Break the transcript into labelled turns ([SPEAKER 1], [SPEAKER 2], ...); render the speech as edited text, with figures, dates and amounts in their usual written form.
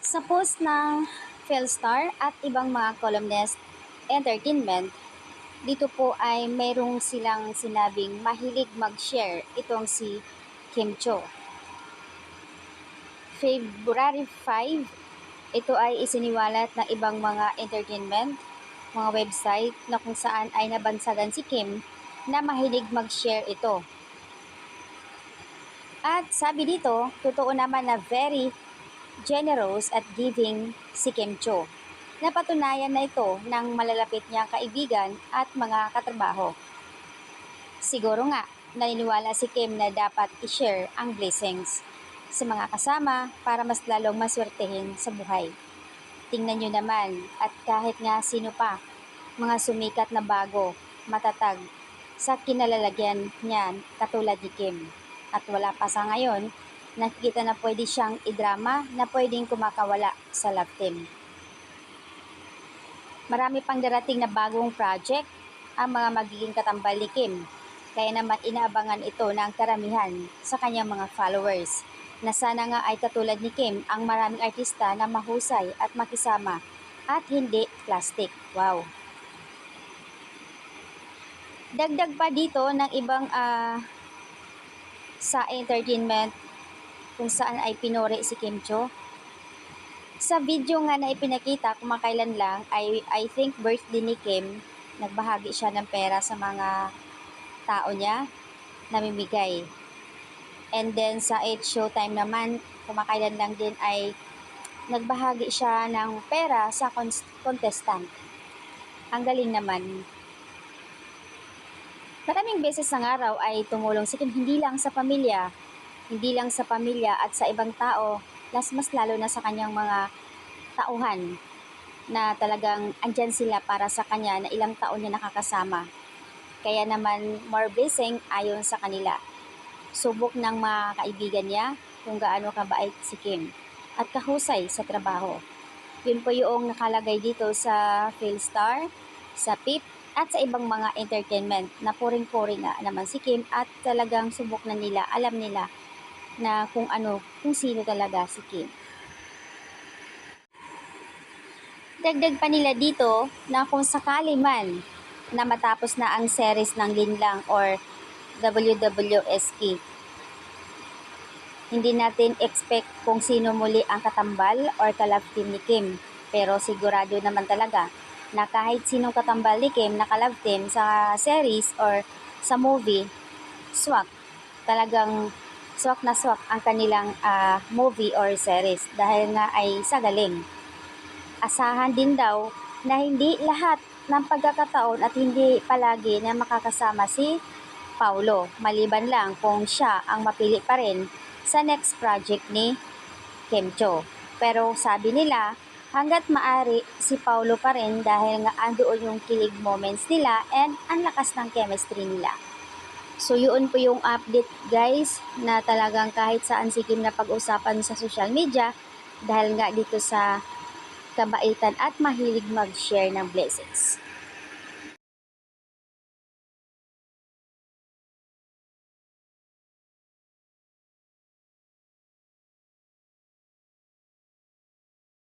[SPEAKER 1] Sa post ng Philstar at ibang mga columnist entertainment, dito po ay mayroong silang sinabing mahilig mag-share itong si Kim Cho. February 5, ito ay isiniwalat ng ibang mga entertainment, mga website na kung saan ay nabansagan si Kim na mahilig mag-share ito. At sabi dito, totoo naman na very generous at giving si Kim Cho. Napatunayan na ito ng malalapit niyang kaibigan at mga katrabaho. Siguro nga, naniniwala si Kim na dapat i-share ang blessings sa mga kasama para mas lalong maswertehin sa buhay. Tingnan nyo naman, at kahit nga sino pa, mga sumikat na bago, matatag, sa kinalalagyan niyan katulad ni Kim. At wala pa sa ngayon, nakikita na pwede siyang idrama na pwedeng kumakawala sa love team. Marami pang darating na bagong project ang mga magiging katambal ni Kim. Kaya naman inaabangan ito ng karamihan sa kanyang mga followers na sana nga ay katulad ni Kim ang maraming artista na mahusay at makisama at hindi plastic. Wow! Dagdag pa dito ng ibang sa entertainment kung saan ay pinuri si Kim Cho. Sa video nga na ipinakita kumakailan lang ay I think birthday ni Kim, nagbahagi siya ng pera sa mga tao niya, namimigay. And then sa 8 Showtime naman, kumakailan lang din ay nagbahagi siya ng pera sa contestant. Ang galing naman. Maraming beses ng araw ay tumulong si Kim hindi lang sa pamilya at sa ibang tao, mas lalo na sa kanyang mga tauhan na talagang andyan sila para sa kanya na ilang taon niya nakakasama. Kaya naman more blessing ayon sa kanila. Subok ng mga kaibigan niya kung gaano kabait si Kim at kahusay sa trabaho. Yun po yung nakalagay dito sa Philstar, sa PIP, at sa ibang mga entertainment na puring-puri nga naman si Kim at talagang subok na nila, alam nila na kung sino talaga si Kim. Dagdag pa nila dito na kung sakali man na matapos na ang series ng Linlang or WWSK, hindi natin expect kung sino muli ang katambal or ka-love team ni Kim. Pero sigurado naman talaga na kahit sinong katambal ni Kim na ka-love team sa series or sa movie, swak. Talagang swak na swak ang kanilang movie or series dahil nga ay sa galing. Asahan din daw na hindi lahat ng pagkakataon at hindi palagi na makakasama si Paulo, maliban lang kung siya ang mapili pa rin sa next project ni Kim Cho. Pero sabi nila, hanggat maari si Paulo pa rin dahil nga andoon yung kilig moments nila and ang lakas ng chemistry nila. So yun po yung update guys na talagang kahit saan si Kim na pag-usapan sa social media dahil nga dito sa kabaitan at mahilig mag-share ng blessings.